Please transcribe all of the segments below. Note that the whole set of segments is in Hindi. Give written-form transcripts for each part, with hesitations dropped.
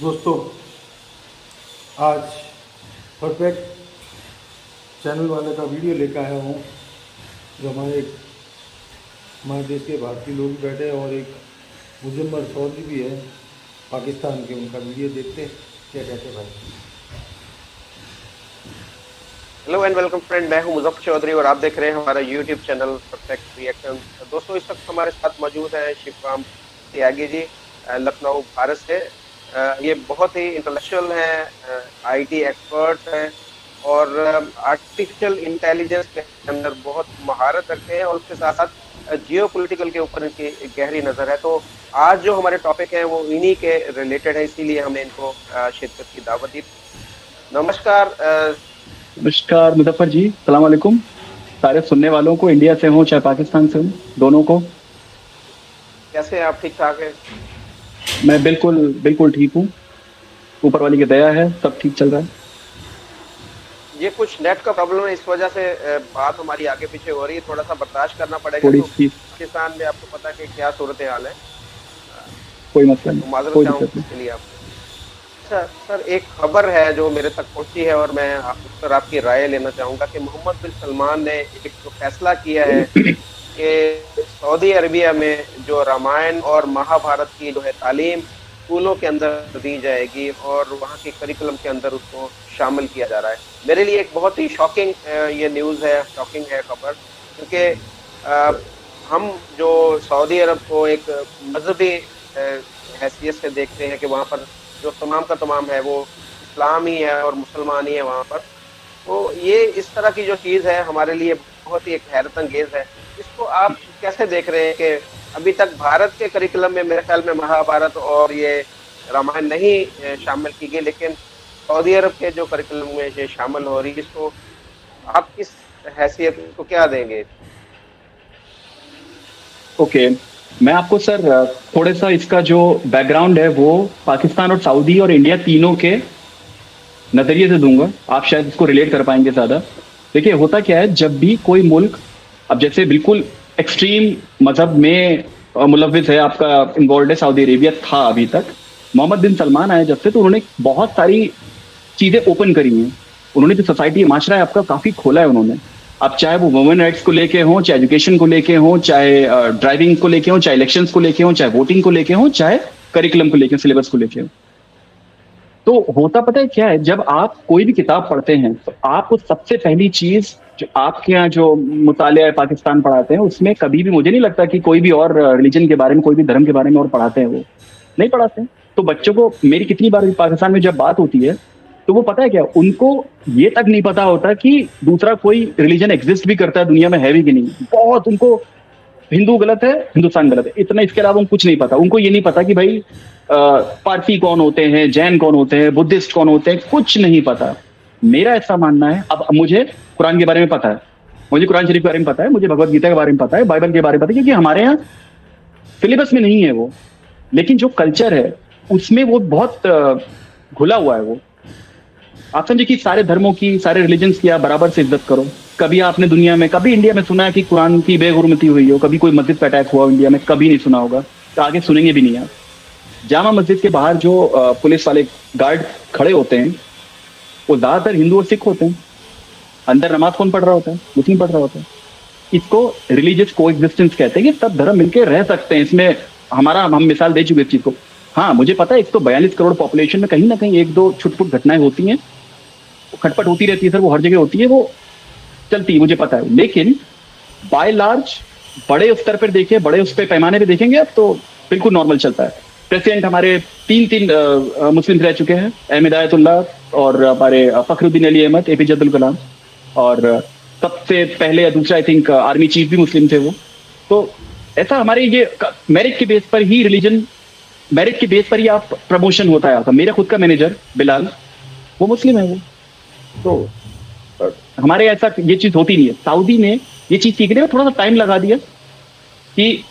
दोस्तों, आज परफेक्ट चैनल वाले का वीडियो लेकर आया हूँ। जो हमारे देश के भारतीय लोग भी बैठे हैं और एक मुजम्मल सऊदी भी है पाकिस्तान के। उनका वीडियो देखते हैं क्या कहते हैं भाई। हेलो एंड वेलकम फ्रेंड, मैं हूं मुजफ्फर चौधरी और आप देख रहे हैं हमारा यूट्यूब चैनल परफेक्ट रिएक्शन। दोस्तों, इस वक्त हमारे साथ मौजूद हैं शिवराम त्यागी जी, लखनऊ भारत से। ये बहुत ही इंटेलेक्चुअल हैं, आईटी एक्सपर्ट हैं और आर्टिफिशियल इंटेलिजेंस के अंदर बहुत महारत रखते हैं और उसके साथ साथ जियो पॉलिटिकल के ऊपर इनकी एक गहरी नज़र है। तो आज जो हमारे टॉपिक हैं वो इन्हीं के रिलेटेड है, इसीलिए हमने इनको शिरकत की दावत दी। नमस्कार। नमस्कार मुजफ्फर जी, सलाम वालेकुम। सारे सुनने वालों को, इंडिया से हो चाहे पाकिस्तान से हो, दोनों को। कैसे हैं आप? ठीक ठाक है? मैं बिल्कुल बिल्कुल ठीक हूँ। ऊपर वाली की दया है, सब ठीक चल रहा है। ये कुछ नेट का प्रॉब्लम है, इस वजह से बात हमारी आगे पीछे हो रही है, थोड़ा सा बर्दाश्त करना पड़ेगा। थोड़ी तो सी पाकिस्तान में आपको पता है कि क्या सूरत हाल है, कोई मसला तो नहीं, माजरत कोई चाहूँ दिक्कत नहीं। इसके लिए आपसे। अच्छा सर, एक खबर है जो मेरे तक पहुंची है और मैं उस पर आपकी राय लेना चाहूंगा कि मोहम्मद बिन सलमान ने एक जो फैसला किया है कि सऊदी अरबिया में जो रामायण और महाभारत की जो है तालीम स्कूलों के अंदर दी जाएगी और वहाँ के करिकुलम के अंदर उसको शामिल किया जा रहा है। मेरे लिए एक बहुत ही शॉकिंग ये न्यूज़ है, शॉकिंग है खबर, क्योंकि अ, हम जो सऊदी अरब को एक मजहबी हैसियत से देखते हैं कि वहाँ पर जो तमाम का तमाम है वो इस्लाम ही है और मुसलमान ही है वहाँ पर। तो ये इस तरह की जो चीज़ है हमारे लिए बहुत ही एक हैरत अंगेज है। इसको आप कैसे देख रहे हैं कि अभी तक भारत के करिकुलम में मेरे ख्याल में महाभारत और ये रामायण नहीं शामिल की गई, लेकिन सऊदी अरब के जो करिकुलम में ये शामिल हो रही है, इसको आप किस हैसियत को क्या देंगे? ओके, मैं आपको सर थोड़ा सा इसका जो बैकग्राउंड है वो पाकिस्तान और सऊदी और इंडिया तीनों के नजरिए से दूंगा। आप शायद इसको रिलेट कर पाएंगे ज्यादा। देखिए, होता क्या है, जब भी कोई मुल्क, अब जैसे बिल्कुल एक्सट्रीम मजहब में मुलविस है, आपका इन्वॉल्व है, सऊदी अरेबिया था अभी तक। मोहम्मद बिन सलमान आए जब से, तो उन्होंने बहुत सारी चीजें ओपन करी हैं। उन्होंने जो सोसाइटी माशरा है आपका काफी खोला है उन्होंने। अब चाहे वो वुमेन राइट्स को लेके हो, चाहे एजुकेशन को लेके हो, चाहे ड्राइविंग को लेके हो, चाहे इलेक्शंस को लेके हो, चाहे वोटिंग को लेके हो, चाहे करिकुलम को लेके, सिलेबस को लेके हो। तो होता पता है क्या है, जब आप कोई भी किताब पढ़ते हैं तो आपको सबसे पहली चीज, जो आपके यहाँ जो मुतालिया पाकिस्तान पढ़ाते हैं, उसमें कभी भी मुझे नहीं लगता कि कोई भी और रिलीजन के बारे में, कोई भी धर्म के बारे में और पढ़ाते हैं। वो नहीं पढ़ाते हैं। तो बच्चों को, मेरी कितनी बार पाकिस्तान में जब बात होती है, तो वो पता है क्या, उनको ये तक नहीं पता होता कि दूसरा कोई रिलीजन एग्जिस्ट भी करता है दुनिया में, है भी कि नहीं। बहुत उनको हिंदू गलत है, हिंदुस्तान गलत है, इतना, इसके अलावा उनको कुछ नहीं पता। उनको ये नहीं पता कि भाई पारसी कौन होते हैं, जैन कौन होते हैं, बुद्धिस्ट कौन होते हैं, कुछ नहीं पता। मेरा ऐसा मानना है, अब मुझे कुरान के बारे में पता है, मुझे कुरान शरीफ के बारे में पता है, मुझे भगवत गीता के बारे में पता है, बाइबल के बारे में पता है, क्योंकि हमारे यहाँ सिलेबस में नहीं है वो। लेकिन जो कल्चर है उसमें वो बहुत घुला हुआ है वो। आप समझे कि सारे धर्मों की, सारे रिलीजन्स की आप बराबर से इज्जत करो। कभी आपने दुनिया में, कभी इंडिया में सुना है कि कुरान की बेहुरमती हुई हो? कभी कोई मस्जिद पर अटैक हुआ इंडिया में? कभी नहीं सुना होगा, तो आगे सुनेंगे भी नहीं आप। जामा मस्जिद के बाहर जो पुलिस वाले गार्ड खड़े होते हैं, वो ज्यादातर हिंदू और सिख होते हैं। अंदर नमाज कौन पढ़ रहा होता है? मुस्लिम पढ़ रहा होता है। इसको रिलीजियस को एग्जिस्टेंस कहते हैं कि सब धर्म मिलकर रह सकते हैं। इसमें हम मिसाल दे चुके इस चीज को। हाँ, मुझे पता है 142 करोड़ पॉपुलेशन में कहीं ना कहीं एक दो छुटपुट घटनाएं होती हैं, खटपट होती रहती है सर, वो हर जगह होती है, वो चलती है, मुझे पता है। लेकिन बाय लार्ज बड़े स्तर पर देखें, बड़े उस पर पैमाने पे देखेंगे आप, तो बिल्कुल नॉर्मल चलता है। प्रेसिडेंट हमारे तीन मुस्लिम रह चुके हैं, अहमद आयतुल्लाह और हमारे फखरुद्दीन अली अहमद, एपीजे अब्दुल कलाम, और सबसे पहले या दूसरा आई थिंक आर्मी चीफ भी मुस्लिम थे वो। तो ऐसा हमारे ये मेरिट के बेस पर ही रिलीजन, मेरिट के बेस पर ही आप प्रमोशन होता है आपका। मेरा खुद का मैनेजर बिलाल, वो मुस्लिम है वो। तो हमारे ऐसा ये चीज होती नहीं है। सऊदी में ये चीज सीखने में थोड़ा सा टाइम लगा दिया कि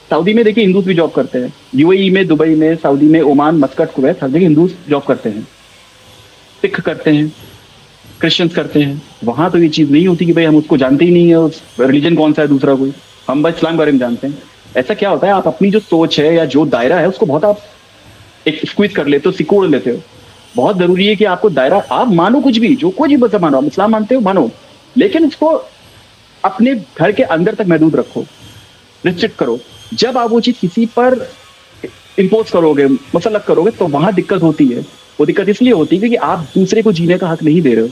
सऊदी में देखिए हिंदूज भी जॉब करते हैं। यूएई में, दुबई में, सऊदी में, ओमान, मस्कट, कुवैत, हर जगह हिंदूज जॉब करते हैं, सिख करते हैं, क्रिश्चियंस करते हैं। वहां तो ये चीज नहीं होती कि भाई हम उसको जानते ही नहीं है, उस रिलीजन कौन सा है दूसरा कोई, हम बस इस्लाम के बारे में जानते हैं। ऐसा क्या होता है, आप अपनी जो सोच है या जो दायरा है उसको बहुत आप एक स्क्वीज कर लेते हो, सिकोड़ लेते हो। बहुत जरूरी है कि आपको दायरा, आप मानो कुछ भी, जो कुछ भी मत मानो, आप इस्लाम मानते हो मानो, लेकिन उसको अपने घर के अंदर तक महदूद रखो, रिस्ट्रिक्ट करो। जब आप वो चीज किसी पर इम्पोज करोगे, मुसल्लत करोगे, तो वहां दिक्कत होती है। वो दिक्कत इसलिए होती है क्योंकि आप दूसरे को जीने का हक नहीं दे रहे हो।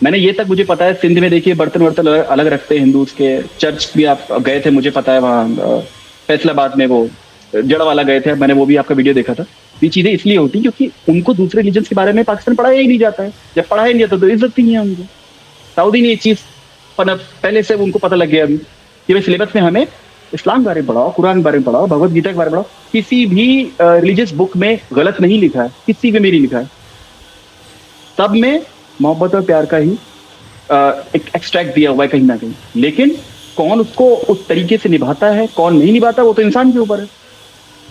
मैंने ये तक मुझे पता है, सिंध में देखिए बर्तन वर्तन अलग रखते हैं हिंदूज के। चर्च भी आप गए थे, मुझे पता है, वहाँ फैसलाबाद में वो जड़वाला गए थे, मैंने वो भी आपका वीडियो देखा था। ये चीजें इसलिए होती हैं क्योंकि उनको दूसरे रिलीजन के बारे में पाकिस्तान पढ़ाया ही नहीं जाता है। जब पढ़ाया नहीं जाता तो इज्जत ही नहीं है उनको। सऊदी ने ये चीज पहले से उनको पता लग गया अभी कि भाई सिलेबस में हमें इस्लाम के बारे में पढ़ाओ, कुरान के बारे में पढ़ाओ, भगवत गीता के बारे में पढ़ाओ। किसी भी रिलीजियस बुक में गलत नहीं लिखा है, किसी में भी नहीं लिखा है, सब में मोहब्बत और प्यार का ही एक एक्सट्रैक्ट दिया हुआ है कहीं ना कहीं। लेकिन कौन उसको उस तरीके से निभाता है, कौन नहीं निभाता, वो तो इंसान के ऊपर है।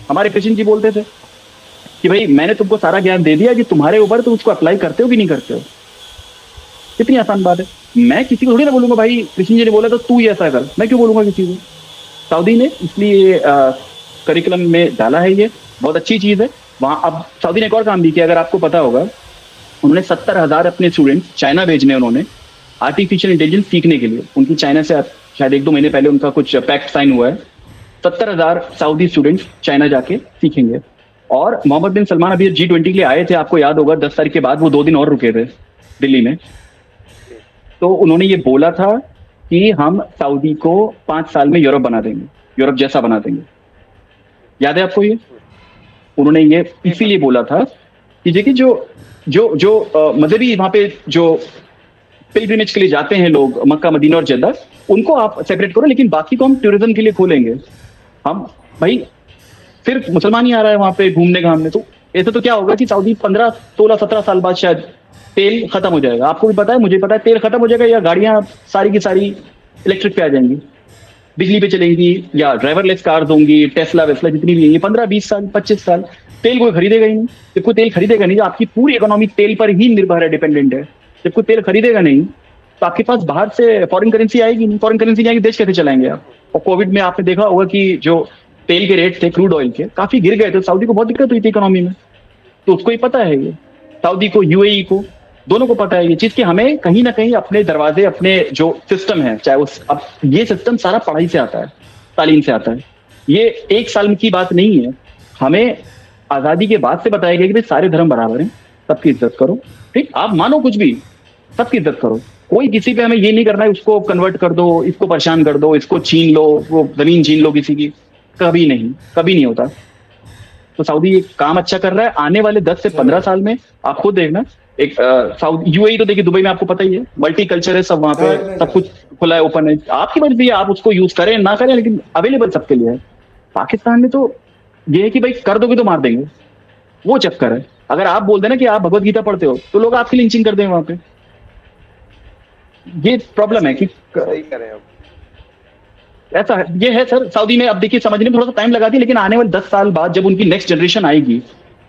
हमारे कृष्ण जी बोलते थे कि भाई मैंने तुमको सारा ज्ञान दे दिया, कि तुम्हारे ऊपर तुम उसको अप्लाई करते हो कि नहीं करते हो। कितनी आसान बात है। मैं किसी को थोड़ी ना बोलूंगा भाई कृष्ण जी ने बोला तो तू ही ऐसा कर, मैं क्यों बोलूंगा किसी को। सऊदी ने इसलिए करिकुलम में डाला है, ये बहुत अच्छी चीज है। वहां अब सऊदी ने एक और काम भी किया, अगर आपको पता होगा, उन्होंने 70,000 अपने स्टूडेंट्स चाइना भेजने, उन्होंने आर्टिफिशियल इंटेलिजेंस सीखने के लिए। उनकी चाइना से शायद 1-2 महीने पहले उनका कुछ पैक्ट साइन हुआ है। 70,000 सऊदी स्टूडेंट्स चाइना जाके सीखेंगे। और मोहम्मद बिन सलमान अभी G20 के लिए आए थे, आपको याद होगा, 10 तारीख के बाद वो 2 दिन और रुके थे दिल्ली में। तो उन्होंने ये बोला था कि हम सऊदी को 5 साल में यूरोप बना देंगे, यूरोप जैसा बना देंगे। याद है आपको ये? उन्होंने ये इसीलिए बोला था कि देखिए जो मजहबी वहां पे जो पिलग्रिमेज के लिए जाते हैं लोग, मक्का, मदीना और जद्दा, उनको आप सेपरेट करो, लेकिन बाकी को हम टूरिज्म के लिए खोलेंगे। हम भाई सिर्फ मुसलमान ही आ रहा है वहां पे घूमने घामने, तो ऐसे तो क्या होगा कि सऊदी 15, 16, 17 साल बाद शायद तेल खत्म हो जाएगा। आपको भी पता है, मुझे पता है, तेल खत्म हो जाएगा या गाड़ियां सारी की सारी इलेक्ट्रिक पे आ जाएंगी, बिजली पे चलेंगी, या ड्राइवरलेस कार्स होंगी, टेस्ला वेस्ला जितनी भी है। 15, 20 साल, 25 साल तेल कोई खरीदेगा ही नहीं। जब कोई तेल खरीदेगा नहीं, आपकी पूरी इकोनॉमी तेल पर ही निर्भर है, डिपेंडेंट है। जब कोई तेल खरीदेगा नहीं तो आपके पास बाहर से फॉरेन करेंसी आएगी नहीं। फॉरेन करेंसी नहीं आएगी, देश कैसे चलाएंगे आप? और कोविड में आपने देखा होगा कि जो तेल के रेट थे, क्रूड ऑयल के, काफी गिर गए थे। सऊदी को बहुत दिक्कत हुई थी इकोनॉमी में, तो उसको ही पता है ये, सऊदी को, यूएई को, दोनों को पता है ये चीज कि हमें कहीं ना कहीं अपने दरवाजे, अपने जो सिस्टम है, चाहे उस, अब ये सिस्टम सारा पढ़ाई से आता है, तालीम से आता है। ये 1 साल की बात नहीं है। हमें आजादी के बाद से बताया गया कि भाई सारे धर्म बराबर हैं, सबकी इज्जत करो। ठीक, आप मानो कुछ भी, सबकी इज्जत करो। कोई किसी पे हमें ये नहीं करना है उसको कन्वर्ट कर दो, इसको परेशान कर दो, इसको छीन लो, वो जमीन छीन लो किसी की। कभी नहीं, कभी नहीं होता। तो सऊदी ये काम अच्छा कर रहा है। आने वाले 10 से 15 साल में आप खुद देखना, एक साउथ यूएई तो देखिए, दुबई में आपको पता ही है, मल्टी कल्चर है सब, वहां पे सब कुछ खुला है, ओपन है। आपकी मर्जी है, आप उसको यूज करें ना करें, लेकिन अवेलेबल सबके लिए है। पाकिस्तान में तो ये है कि भाई कर दोगे तो मार देंगे, वो चक्कर है। अगर आप बोल देना कि आप भगवत गीता पढ़ते हो तो लोग आपकी लिंचिंग कर देंगे वहां पे। ये प्रॉब्लम है कि सही करें हम। ऐसा है, ये है सर सऊदी में। अब देखिए समझने में थोड़ा सा टाइम लगा दिया, लेकिन आने वाले 10 साल बाद जब उनकी नेक्स्ट जनरेशन आएगी,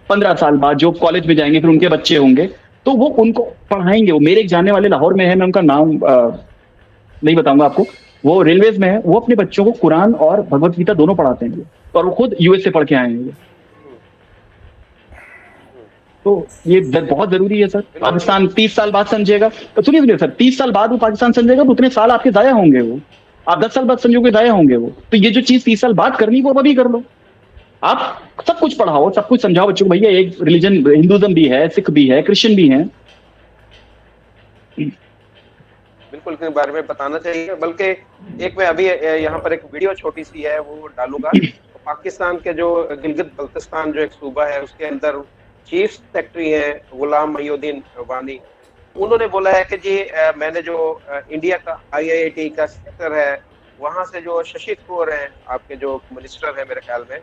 15 साल बाद जो कॉलेज में जाएंगे, फिर उनके बच्चे होंगे, तो वो उनको पढ़ाएंगे। वो मेरे एक जानने वाले लाहौर में है, मैं उनका नाम नहीं बताऊंगा आपको, वो रेलवेज में है, वो अपने बच्चों को कुरान और भगवत गीता दोनों पढ़ाते हैं, और वो खुद यूएस से पढ़ के आए हैं। तो ये बहुत जरूरी है सर। पाकिस्तान 30 साल बाद समझेगा, तो सुनिए सर, 30 साल बाद वो पाकिस्तान समझेगा तो उतने साल आपके जाया होंगे। वो आप 10 साल बाद समझोगे, जाया होंगे वो। तो ये जो चीज 30 साल बाद करनी वो अभी कर लो। आप सब कुछ पढ़ाओ, सब कुछ समझाओ बच्चों को, भैया एक रिलीजन, हिंदुज्म भी है, सिख भी है, क्रिश्चियन भी है। बिल्कुल इसके बारे में बताना चाहिए। बल्कि एक मैं अभी यहाँ पर एक वीडियो छोटी सी है वो डालूंगा। तो पाकिस्तान के जो गिलगित बल्तिस्तान जो एक सूबा है, उसके अंदर चीफ सेक्रेटरी है गुलाम मोहिउद्दीन वानी। उन्होंने बोला है कि जी मैंने जो इंडिया का IIT का सेक्टर है, वहां से जो शशि थरूर हैं, आपके जो मिनिस्टर है मेरे ख्याल में,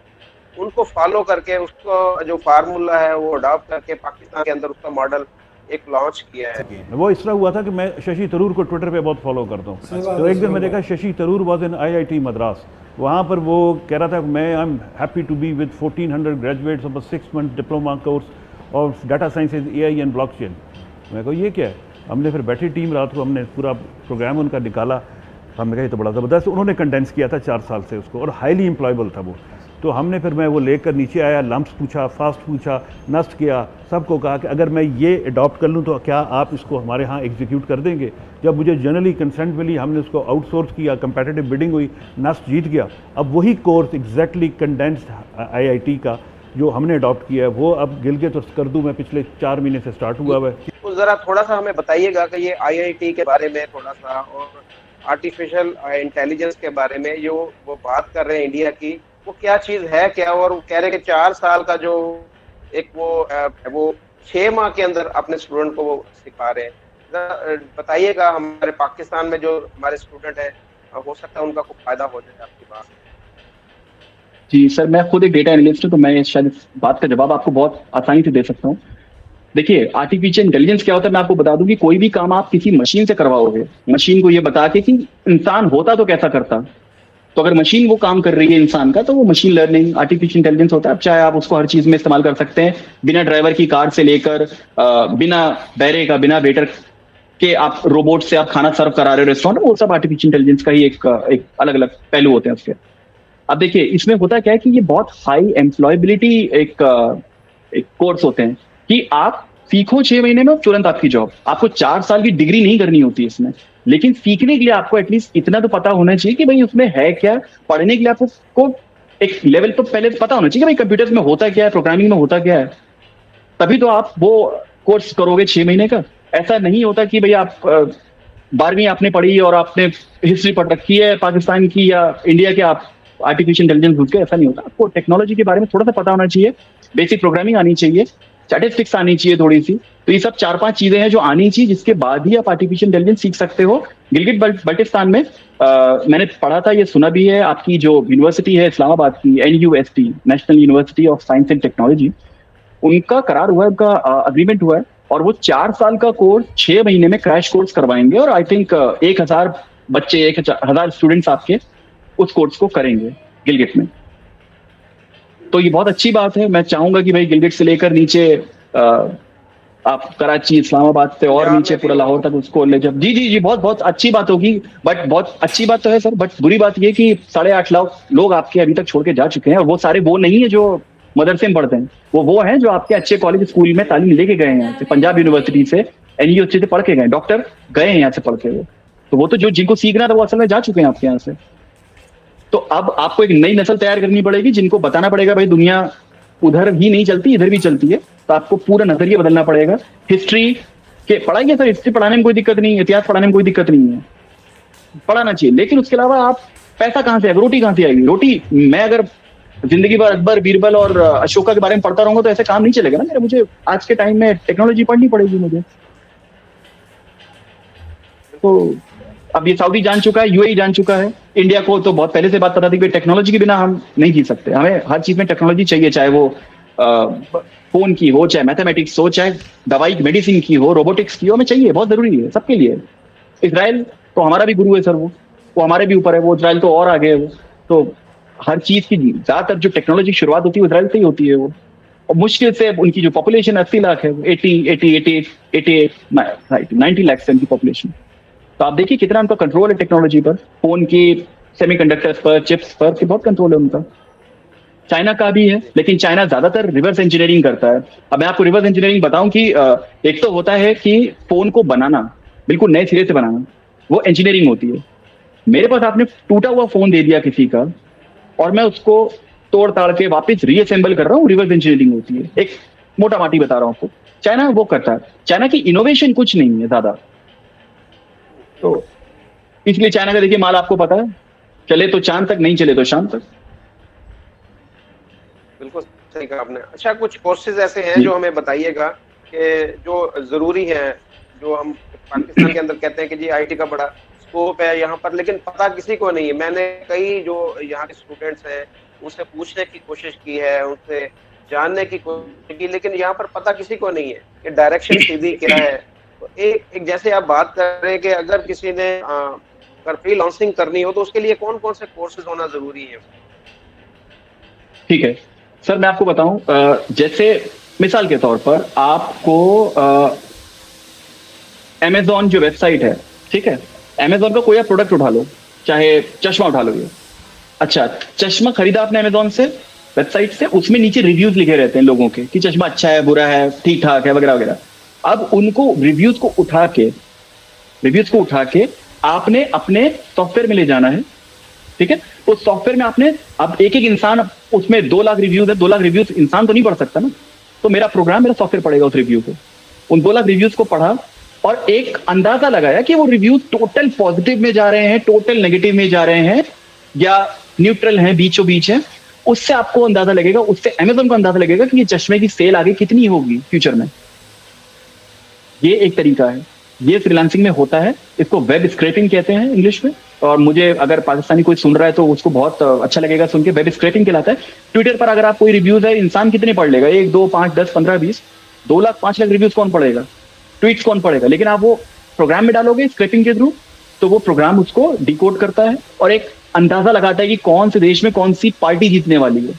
उनको फॉलो करके उसको जो फार्मूला है वो अडॉप्ट करके पाकिस्तान के अंदर उसका मॉडल एक लॉन्च किया है। वो इस तरह हुआ था कि मैं शशि थरूर को ट्विटर पे बहुत फॉलो करता हूँ। तो एक दिन मैंने देखा Shashi Tharoor was in IIT Madras. वहाँ पर वो कह रहा था मैं I am happy to be with 1400 graduates of a 6 month diploma course of data sciences, AI and blockchain. मैं कहा ये क्या है? हमने फिर बैठी टीम, रात को हमने पूरा प्रोग्राम उनका निकाला। हमने कहा ये तो बड़ा ज़बरदस्त। उन्होंने कंडेंस किया था 4 साल से उसको, और हाईली एम्प्लॉयबल था वो। तो हमने फिर मैं वो लेकर नीचे आया, लम्प्स पूछा, फास्ट पूछा, नस्ट किया, सबको कहा कि अगर मैं ये अडॉप्ट कर लूँ तो क्या आप इसको हमारे यहाँ एग्जीक्यूट कर देंगे। जब मुझे जनरली कंसेंट मिली, हमने उसको आउटसोर्स किया, कंपेटिटिव बिडिंग हुई, नस्ट जीत गया। अब वही कोर्स एग्जैक्टली कंडेंस्ड IIT का जो हमने अडॉप्ट किया है वो अब गिलगित और स्कर्दू में पिछले 4 महीने से स्टार्ट हुआ है। तो जरा थोड़ा सा हमें बताइएगा कि ये IIT के बारे में थोड़ा सा, और आर्टिफिशियल इंटेलिजेंस के बारे में जो वो बात कर रहे हैं इंडिया की, वो क्या चीज है क्या, और वो कह रहे हैं कि 4 साल का जो एक वो 6 माह के अंदर अपने स्टूडेंट को वो सिखा रहे हैं। जरा बताइएगा, हमारे पाकिस्तान में जो हमारे स्टूडेंट है, हो सकता है उनका कुछ फायदा हो जाए आपकी बात। जी सर, मैं खुद एक डेटा एनालिस्ट हूँ, तो मैं शायद इस बात का जवाब आपको बहुत आसानी से दे सकता हूँ। देखिए, आर्टिफिशियल इंटेलिजेंस क्या होता है, मैं आपको बता दूं कि कोई भी काम आप किसी मशीन से करवाओगे, मशीन को ये बता के कि इंसान होता तो कैसा करता, तो अगर मशीन वो काम कर रही है इंसान का, तो वो मशीन लर्निंग आर्टिफिशियल इंटेलिजेंस होता है। अब चाहे आप उसको हर चीज में इस्तेमाल कर सकते हैं, बिना ड्राइवर की कार से लेकर बिना बैरे का, बिना वेटर के आप रोबोट से आप खाना सर्व करा रहे हो रेस्टोरेंट में, वो सब आर्टिफिशियल इंटेलिजेंस का ही एक अलग अलग पहलू होते हैं उसके। अब देखिए, इसमें होता क्या है कि ये बहुत हाई एम्प्लॉयबिलिटी एक कोर्स होते हैं कि आप सीखो 6 महीने में तुरंत आपकी जॉब। आपको 4 साल की डिग्री नहीं करनी होती इसमें, लेकिन सीखने के लिए आपको एटलीस्ट इतना तो पता होना चाहिए कि भाई उसमें है क्या। पढ़ने के लिए आपको एक लेवल तो पहले पता होना चाहिए कि भाई कंप्यूटर्स में होता क्या है, प्रोग्रामिंग में होता क्या है, तभी तो आप वो कोर्स करोगे 6 महीने का। ऐसा नहीं होता कि भाई आप 12वीं आपने पढ़ी और आपने हिस्ट्री पढ़ रखी है पाकिस्तान की या इंडिया के, आप आर्टिफिशियल इंटेलिजेंस घुस गए, ऐसा नहीं होता। आपको टेक्नोलॉजी के बारे में थोड़ा सा पता होना चाहिए, बेसिक प्रोग्रामिंग आनी चाहिए, स्टैटिस्टिक्स आनी चाहिए थोड़ी सी। तो ये सब 4-5 चीजें हैं जो आनी चाहिए, जिसके बाद ही आप आर्टिफिशियल इंटेलिजेंस सीख सकते हो। गिलगित बल्टिस्तान में मैंने पढ़ा था, ये सुना भी है, आपकी जो यूनिवर्सिटी है इस्लामाबाद की, NUST, national university of science and technology, उनका करार हुआ है, उनका अग्रीमेंट हुआ है, और वो 4 साल का कोर्स 6 महीने में क्रैश कोर्स करवाएंगे, और आई थिंक 1000 बच्चे, 1000 स्टूडेंट्स आपके उस कोर्स को करेंगे गिलगित में। तो ये बहुत अच्छी बात है। मैं चाहूंगा कि भाई गिलगित से लेकर नीचे आप कराची, इस्लामाबाद से और नीचे पूरा लाहौर तक उसको ले जाओ। जी जी जी, बहुत बहुत अच्छी बात होगी। बट बहुत अच्छी बात तो है सर, बट बुरी बात ये कि 8.5 लाख लोग आपके अभी तक छोड़ के जा चुके हैं, और वो सारे वो नहीं है जो मदरसे में पढ़ते हैं, वो हैं जो आपके अच्छे कॉलेज स्कूल में तालीम लेके गए हैं यहाँ से, पंजाब यूनिवर्सिटी से, NUST से पढ़ के गए, डॉक्टर गए हैं यहाँ से पढ़ के। वो तो जो जिनको सीखना था वो असल में जा चुके हैं आपके यहाँ से। तो अब आपको एक नई नस्ल तैयार करनी पड़ेगी, जिनको बताना पड़ेगा भाई दुनिया उधर ही नहीं चलती, इधर भी चलती है। तो आपको पूरा नजरिया बदलना पड़ेगा। हिस्ट्री के पढ़ाइए सर, हिस्ट्री पढ़ाने में कोई दिक्कत नहीं है, इतिहास पढ़ाने में कोई दिक्कत नहीं है, पढ़ाना चाहिए। लेकिन उसके अलावा आप पैसा कहाँ से आएगा, रोटी कहाँ से आएगी? रोटी मैं अगर जिंदगी भर अकबर, बीरबल और अशोका के बारे में पढ़ता रहूंगा तो ऐसे काम नहीं चलेगा ना मेरा। मुझे आज के टाइम में टेक्नोलॉजी पढ़नी पड़ेगी मुझे। तो अब ये सऊदी जान चुका है, UAE जान चुका है, इंडिया को तो बहुत पहले से बात पता थी कि टेक्नोलॉजी के बिना हम नहीं जी सकते। हमें हर चीज में टेक्नोलॉजी चाहिए, चाहे वो फोन की हो, चाहे मैथमेटिक्स हो, चाहे दवाई मेडिसिन की हो, रोबोटिक्स की हो, हमें चाहिए, बहुत जरूरी है सबके लिए। इजराइल तो हमारा भी गुरु है सर, वो हमारे भी ऊपर है, वो इजराइल तो और आगे है। वो तो हर चीज की ज्यादातर जो टेक्नोलॉजी की शुरुआत होती है इजराइल से ही होती है। वो और मुश्किल से उनकी जो पॉपुलेशन 80 लाख है, 90 लाख है उनकी पॉपुलेशन। तो आप देखिए कितना उनका कंट्रोल है टेक्नोलॉजी पर, फोन की, सेमीकंडक्टर्स पर, चिप्स पर, कि बहुत कंट्रोल है उनका। चाइना का भी है, लेकिन चाइना ज्यादातर रिवर्स इंजीनियरिंग करता है। अब मैं आपको रिवर्स इंजीनियरिंग बताऊं कि एक तो होता है कि फोन को बनाना, बिल्कुल नए सिरे से बनाना, वो इंजीनियरिंग होती है। मेरे पास आपने टूटा हुआ फोन दे दिया किसी का, और मैं उसको तोड़ ताड़ के वापस रीअसेंबल कर रहा हूँ, रिवर्स इंजीनियरिंग होती है। एक मोटा माटी बता रहा हूँ आपको, चाइना वो करता है। चाइना की इनोवेशन कुछ नहीं है ज्यादा, तो इसलिए चाइना का देखिए माल आपको पता है, चले तो चांद तक, नहीं चले तो शाम तक। बिल्कुल सही कहा आपने। अच्छा, कुछ कोर्सेज ऐसे हैं जो हमें बताइएगा कि जो जरूरी है, जो हम पाकिस्तान के अंदर कहते हैं कि जी IT का बड़ा स्कोप है यहाँ पर, लेकिन पता किसी को नहीं है। मैंने कई जो यहाँ के स्टूडेंट्स हैं उनसे पूछने की कोशिश की है, उनसे जानने की कोशिश की, लेकिन यहाँ पर पता किसी को नहीं है कि डायरेक्शन सीधी क्या है। तो एक जैसे आप बात कर रहे हैं कि अगर किसी ने अगर फ्रीलांसिंग करनी हो तो उसके लिए कौन कौन से कोर्सेज होना जरूरी है? ठीक है सर, मैं आपको बताऊं, जैसे मिसाल के तौर पर आपको Amazon जो वेबसाइट है, ठीक है, Amazon का कोई आप प्रोडक्ट उठा लो, चाहे चश्मा उठा लो ये। अच्छा, चश्मा खरीदा आपने Amazon से, वेबसाइट से, उसमें नीचे रिव्यूज लिखे रहते हैं लोगों के कि चश्मा अच्छा है, बुरा है, ठीक ठाक है, वगैरह वगैरह। अब उनको रिव्यूज को उठा के आपने अपने सॉफ्टवेयर में ले जाना है, ठीक है। उस सॉफ्टवेयर में आपने, अब एक एक इंसान, उसमें 2 लाख रिव्यूज है, 2 लाख रिव्यूज इंसान तो नहीं पढ़ सकता ना, तो मेरा प्रोग्राम, मेरा सॉफ्टवेयर पढ़ेगा उस रिव्यू को। उन 2 लाख रिव्यूज को पढ़ा और एक अंदाजा लगाया कि वो रिव्यूज टोटल पॉजिटिव में जा रहे हैं, टोटल नेगेटिव में जा रहे हैं, या न्यूट्रल हैं, बीचों बीच है। उससे आपको अंदाजा लगेगा, उससे अमेज़न को अंदाजा लगेगा कि ये चश्मे की सेल आगे कितनी होगी फ्यूचर में। ये एक तरीका है, ये फ्रीलांसिंग में होता है, इसको वेब स्क्रैपिंग कहते हैं इंग्लिश में। और मुझे अगर पाकिस्तानी कोई सुन रहा है तो उसको बहुत अच्छा लगेगा सुन के, वेब स्क्रैपिंग कहलाता है। ट्विटर पर अगर आप कोई रिव्यूज है, इंसान कितने पढ़ लेगा? 1, 2, 5, 10, 15, 20, 2 लाख 5 लाख रिव्यूज कौन पढ़ेगा? ट्वीट्स कौन पढ़ेगा? लेकिन आप वो प्रोग्राम में डालोगे स्क्रैपिंग के थ्रू, तो वो प्रोग्राम उसको डिकोड करता है और एक अंदाजा लगाता है कि कौन से देश में कौन सी पार्टी जीतने वाली है।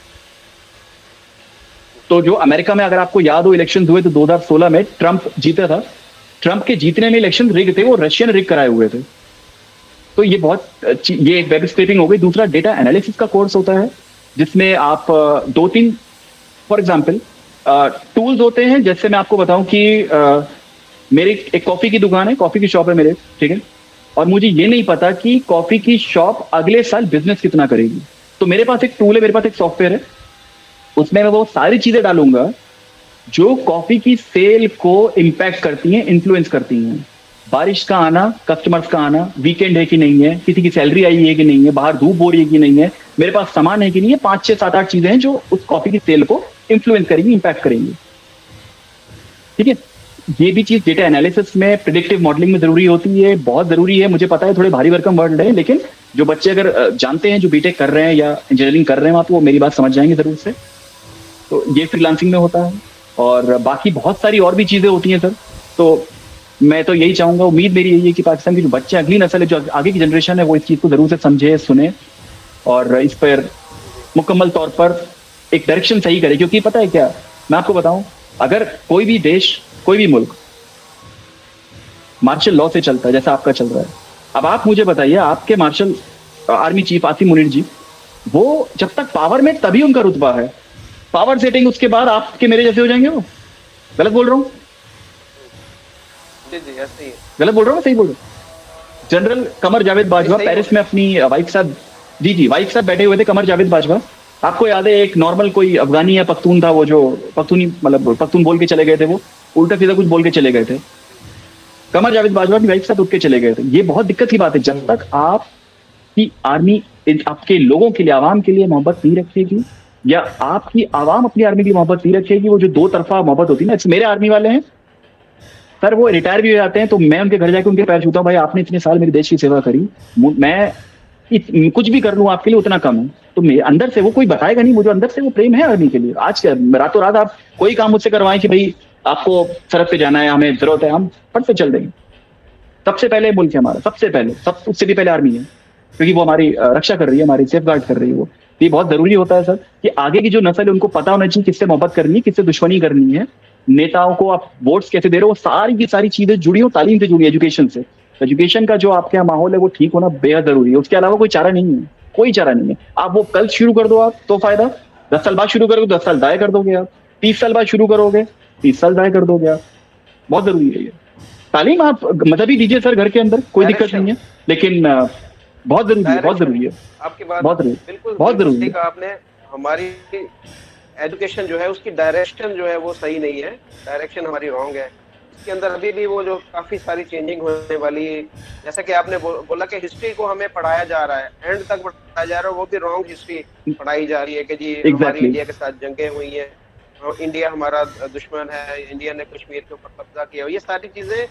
तो जो अमेरिका में, अगर आपको याद हो, इलेक्शन हुए तो 2016 में ट्रंप जीता था। ट्रंप के जीतने में इलेक्शन रिग थे, वो रशियन रिग कराए हुए थे। तो ये ये एक वेब स्क्रैपिंग हो गई। दूसरा, डेटा एनालिसिस का कोर्स होता है, जिसमें आप 2-3 फॉर एग्जाम्पल टूल्स होते हैं। जैसे मैं आपको बताऊं कि मेरी एक कॉफी की दुकान है, कॉफी की शॉप है मेरे, ठीक है, और मुझे ये नहीं पता कि कॉफी की शॉप अगले साल बिजनेस कितना करेगी। तो मेरे पास एक टूल है, मेरे पास एक सॉफ्टवेयर है, उसमें मैं वो सारी चीजें डालूंगा जो कॉफी की सेल को इम्पैक्ट करती हैं, इन्फ्लुएंस करती हैं। बारिश का आना, कस्टमर्स का आना, वीकेंड है कि नहीं है, किसी की सैलरी आई है कि नहीं है, बाहर धूप हो रही है कि नहीं है, मेरे पास सामान है कि नहीं है, 5, 6, 7, 8 चीजें हैं जो उस कॉफी की सेल को इन्फ्लुएंस करेंगी, इम्पैक्ट करेंगी, ठीक है। ये भी चीज डेटा एनालिसिस में, प्रेडिक्टिव मॉडलिंग में जरूरी होती है, बहुत जरूरी है। मुझे पता है थोड़े भारी भरकम वर्ड है, लेकिन जो बच्चे अगर जानते हैं, जो बीटेक कर रहे हैं या इंजीनियरिंग कर रहे हैं, आप वो मेरी बात समझ जाएंगे जरूर से। तो ये फ्रीलांसिंग में होता है, और बाकी बहुत सारी और भी चीजें होती हैं सर। तो मैं तो यही चाहूंगा, उम्मीद मेरी यही है कि पाकिस्तान के जो बच्चे, अगली नस्ल है, जो आगे की जनरेशन है, वो इस चीज को जरूर से समझे, सुने और इस पर मुकम्मल तौर पर एक डायरेक्शन सही करे। क्योंकि पता है क्या, मैं आपको बताऊं, अगर कोई भी देश, कोई भी मुल्क मार्शल लॉ से चलता है जैसा आपका चल रहा है, अब आप मुझे बताइए, आपके marshal army chief Asim Munir ji, वो जब तक पावर में तभी उनका रुतबा है, पावर सेटिंग उसके बाद आपके मेरे जैसे हो जाएंगे। वो गलत बोल रहा हूँ? जी जी, ऐसे ही है। गलत बोल रहा हूँ, सही बोल रहा हूँ? जनरल कमर जावेद बाजवा पेरिस में अपनी वाइफ के साथ, जी वाइफ के साथ बैठे हुए थे, कमर जावेद बाजवा। आपको याद है, एक नॉर्मल कोई अफगानी या पख्तून था, वो जो पख्तूनी, मतलब पख्तून बोल के चले गए थे, वो उल्टा सीधा कुछ बोल के चले गए थे। कमर जावेद बाजवा अपनी वाइफ के साथ उठ के चले गए थे। ये बहुत दिक्कत की बात है। जब तक आपकी आर्मी आपके लोगों के लिए, आवाम के लिए मोहब्बत नहीं रखेगी, या आपकी आवाम अपनी आर्मी की मोहब्बत नहीं रखेगी, वो जो दो तरफा मोहब्बत होती है ना। मेरे आर्मी वाले हैं सर, वो रिटायर भी हो जाते हैं, तो मैं उनके घर जाकर उनके पैर छूता हूँ, भाई आपने इतने साल मेरे देश की सेवा करी, मैं कुछ भी कर लूँ आपके लिए उतना कम है। तो मेरे अंदर से वो कोई बताएगा नहीं, मुझे अंदर से वो प्रेम है आर्मी के लिए। आज क्या रातों रात आप कोई काम मुझसे करवाएं कि भाई आपको सरहद पे जाना है, हमें जरूरत है, हम फट से चल देंगे। सबसे पहले मुल्क है हमारा, सबसे पहले, उससे भी पहले आर्मी है, क्योंकि वो हमारी रक्षा कर रही है, हमारी सेफ गार्ड कर रही है। वो ये बहुत जरूरी होता है सर, कि आगे की जो नस्ल है उनको पता होना चाहिए किससे मोहब्बत करनी है, किससे दुश्मनी करनी है। नेताओं को आप वोट्स कैसे दे रहे हो, वो सारी की सारी चीजें जुड़ी हो तालीम से, जुड़ी एजुकेशन से। एजुकेशन का जो आपके यहाँ माहौल है वो ठीक होना बेहद जरूरी है। उसके अलावा कोई चारा नहीं है, कोई चारा नहीं है। आप वो कल शुरू कर दो आप तो फायदा, 10 साल बाद शुरू करोगे 10 साल दाएं कर दोगे आप, 30 साल बाद शुरू करोगे 30 साल दाएं कर दोगे आप। बहुत जरूरी है ये तालीम। आप मजहबी दीजिए सर घर के अंदर, कोई दिक्कत नहीं है, लेकिन बहुत जरूरी है, बहुत जरूरी है। आपकी बात बहुत जरूरी, बिल्कुल बहुत जरूरी है। आपने, हमारी एजुकेशन जो है उसकी डायरेक्शन जो है वो सही नहीं है, डायरेक्शन हमारी रॉन्ग है। इसके अंदर अभी भी वो जो काफी सारी चेंजिंग होने वाली, जैसा कि आपने बोला कि हिस्ट्री को हमें पढ़ाया जा रहा है, एंड तक पढ़ाया जा रहा है, वो भी रॉन्ग हिस्ट्री पढ़ाई जा रही है कि जी हमारी इंडिया के साथ जंगें हुई हैं, इंडिया हमारा दुश्मन है, इंडिया ने कश्मीर के ऊपर कब्जा किया। ये सारी चीजें,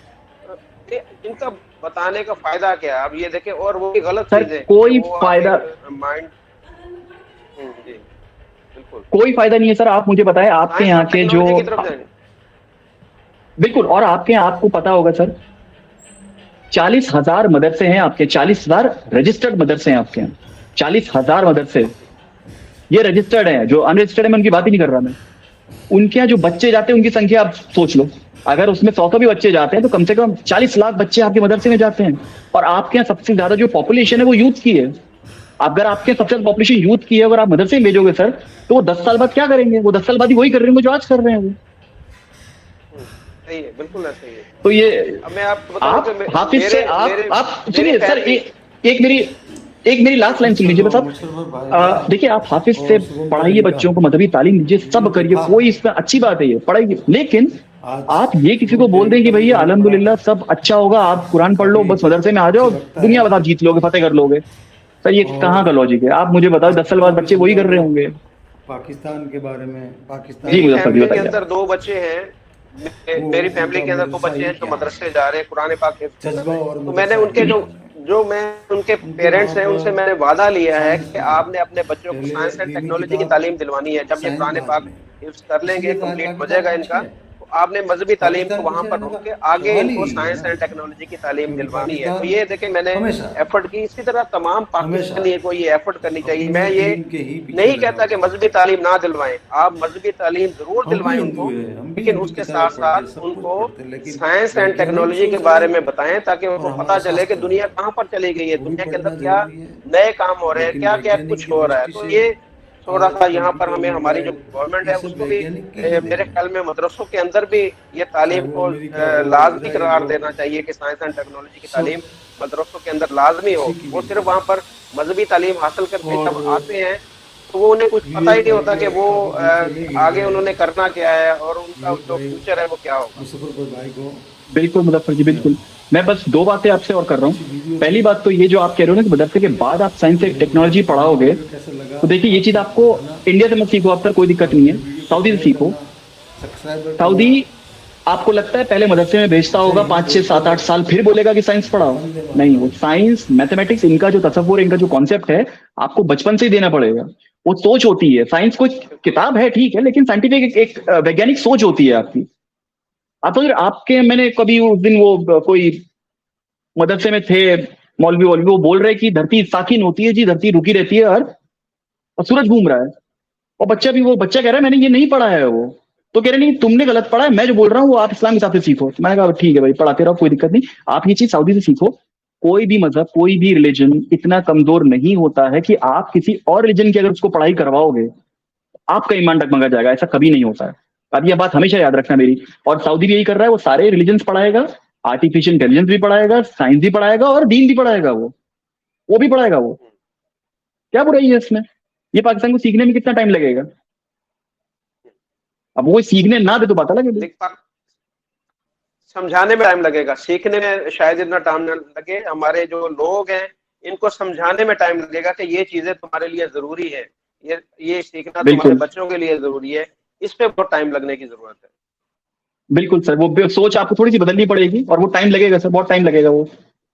इनका बताने का फायदा क्या है? अब ये देखें, और वो भी गलत चीजें, कोई फायदा माइंड, जी बिल्कुल कोई फायदा नहीं है सर। आप मुझे बताएं, आपके यहाँ के जो, बिल्कुल, और आपके यहाँ आपको पता होगा सर, 40,000 मदरसे हैं आपके, 40,000 रजिस्टर्ड मदरसे हैं आपके यहाँ, 40,000 मदरसे। ये रजिस्टर्ड हैं, जो अनरजिस्टर्ड है मैं उनकी बात ही नहीं कर रहा। मैं उनके यहाँ जो बच्चे जाते हैं उनकी संख्या आप सोच लो, अगर उसमें 100 भी बच्चे जाते हैं तो कम से कम 40 लाख बच्चे आपके मदरसे में जाते हैं। और आपके यहाँ सबसे ज्यादा जो पॉपुलेशन है वो यूथ की है। अगर आपके सबसे ज्यादा पॉपुलेशन यूथ की है, अगर आप मदरसे में भेजोगे सर, तो वो 10 साल बाद क्या करेंगे? वो 10 साल बाद ही वही कर रहे होंगे जो आज कर रहे हैं वो। सही है, बिल्कुल ऐसा ही है। तो ये अब मैं आपको बताऊं आप कि हाफिज से आप सुनिए सर, एक मेरी लास्ट लाइन सुन लीजिए बस आप। देखिए, आप हाफिज से पढ़ाइए, बच्चों को मजहबी तालीम दीजिए, सब करिए, कोई इसमें अच्छी बात है, ये पढ़ाइए। लेकिन आप ये किसी को बोल दें कि भैया अल्हम्दुलिल्लाह सब अच्छा होगा, आप कुरान पढ़ लो, बस मदरसे में आ जाओ, दुनिया भर आप जीत लोगे, फतेह कर लोगे, सर ये कहाँ का लॉजिक है? आप मुझे बताओ, 10 साल बाद बच्चे वही कर रहे होंगे। पाकिस्तान के बारे में, पाकिस्तान जी, मेरी मुजफ्फर जी फैमिली के बताइए। अंदर 2 बच्चे हैं, मेरी फैमिली के अंदर 2 बच्चे हैं जो मदरसे जा रहे हैं, कुरान पाक हिफ्ज़ कर रहे हैं। तो मैंने उनके जो मैं उनके पेरेंट्स हैं उनसे मैंने वादा लिया है कि आपने अपने बच्चों को साइंस एंड टेक्नोलॉजी की तालीम दिलवानी है। जब ये कुरान पाक हिफ्ज़ कर लेंगे, कंप्लीट हो जाएगा इनका, तो आपने मजहबी तालीम को वहां पर रोक के आगे इनको साइंस एंड टेक्नोलॉजी की तालीम दिलवानी है। तो ये देखिए मैंने एफर्ट की, इसी तरह तमाम पाकिस्तानी को ये एफर्ट करनी चाहिए। मैं ये नहीं कहता कि मजहबी तालीम ना दिलवाएं, आप मजहबी तालीम जरूर दिलवाएं उनको, लेकिन उसके साथ साथ उनको साइंस एंड टेक्नोलॉजी के बारे में बताएं ताकि उनको पता चले कि दुनिया कहाँ पर चली गई है, दुनिया के अंदर क्या नए काम हो रहे हैं, क्या क्या कुछ हो रहा है। तो ये थोड़ा सा यहाँ पर हमें हमारी जो गवर्नमेंट है उसको भी मेरे ख्याल में मदरसों के अंदर भी ये तालीम को लाजमी करार देना चाहिए कि साइंस एंड टेक्नोलॉजी की तालीम मदरसों के अंदर लाजमी हो। वो सिर्फ वहाँ पर मजहबी तालीम हासिल करके जब आते हैं तो वो उन्हें कुछ पता ही नहीं होता कि वो आगे उन्होंने करना क्या है और उनका जो फ्यूचर है वो क्या होगा। बिल्कुल मुजफ्फर जी, बिल्कुल। मैं बस 2 बातें आपसे और कर रहा हूँ। पहली बात तो ये जो आप कह रहे हो ना कि मदरसे के बाद आप साइंस एंड टेक्नोलॉजी पढ़ाओगे, तो देखिए ये चीज आपको इंडिया से मत सीखो, आप सर कोई दिक्कत नहीं है, सऊदी से सीखो। सऊदी आपको लगता है पहले मदरसे में भेजता होगा 5, 6, 7, 8 साल, फिर बोलेगा कि साइंस पढ़ाओ? नहीं, वो साइंस मैथमेटिक्स इनका जो तसव्वुर, इनका जो कॉन्सेप्ट है, आपको बचपन से ही देना पड़ेगा। वो सोच होती है, साइंस कोई किताब है ठीक है, लेकिन साइंटिफिक एक वैज्ञानिक सोच होती है आपकी। आप तो आपके, मैंने कभी उस दिन वो कोई मदरसे में थे मौलवी वो बोल रहे कि धरती साकिन होती है जी, धरती रुकी रहती है और सूरज घूम रहा है, और वो बच्चा कह रहा है मैंने ये नहीं पढ़ा है। वो तो कह रहे नहीं तुमने गलत पढ़ा है, मैं जो बोल रहा हूँ वो आप इस्लाम के हिसाब से सीखो। तो मैंने कहा ठीक है भाई, पढ़ाते रहो, कोई दिक्कत नहीं, आप ये चीज सऊदी से सीखो। कोई भी मजहब, कोई भी रिलीजन इतना कमजोर नहीं होता है कि आप किसी और रिलीजन की अगर उसको पढ़ाई करवाओगे आपका ईमान डगमगा जाएगा, ऐसा कभी नहीं होता है। अब यह बात हमेशा याद रखना मेरी। और सऊदी भी यही कर रहा है, वो सारे रिलीजन्स पढ़ाएगा, आर्टिफिशियल इंटेलिजेंस भी पढ़ाएगा, साइंस भी पढ़ाएगा और दीन भी पढ़ाएगा, वो भी पढ़ाएगा। वो क्या बुराई है इसमें? ये पाकिस्तान को सीखने में कितना टाइम लगेगा? अब वो सीखने ना दे तो बात अलग है। समझाने में टाइम लगेगा, सीखने में शायद इतना टाइम न लगे। हमारे जो लोग हैं इनको समझाने में टाइम लगेगा कि ये चीजें तुम्हारे लिए जरूरी है, ये सीखना तुम्हारे बच्चों के लिए जरूरी है, इस पे बहुत टाइम लगने की जरूरत है। बिल्कुल सर, वो सोच आपको थोड़ी सी बदलनी पड़ेगी और वो टाइम लगेगा सर, बहुत टाइम लगेगा। वो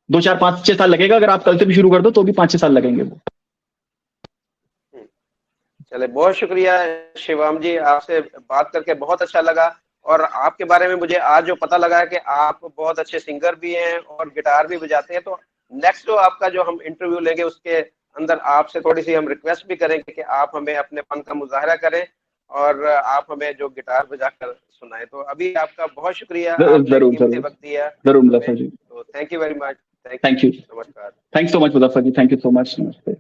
2, 4, 5, 6 साल लगेगा। अगर आप कल से भी शुरू कर दो तो भी 5, 6 साल लगेंगे वो। चले, बहुत शुक्रिया शिवाम जी, आपसे बात करके बहुत अच्छा लगा। और आपके बारे में मुझे आज जो पता लगा है कि आप बहुत अच्छे सिंगर भी हैं और गिटार भी बजाते हैं। तो नेक्स्ट जो आपका जो हम इंटरव्यू लेंगे उसके अंदर आपसे थोड़ी सी हम रिक्वेस्ट भी करेंगे कि आप हमें अपने फन का मुजाहरा करें और आप हमें जो गिटार बजाकर सुनाए। तो अभी आपका बहुत शुक्रिया, जरूर वक्त दिया। जरूर मुजफ्फर जी, तो thank you very much. Thank you, नमस्कार। Thanks so much Muzaffar ji, thank you so much, नमस्ते।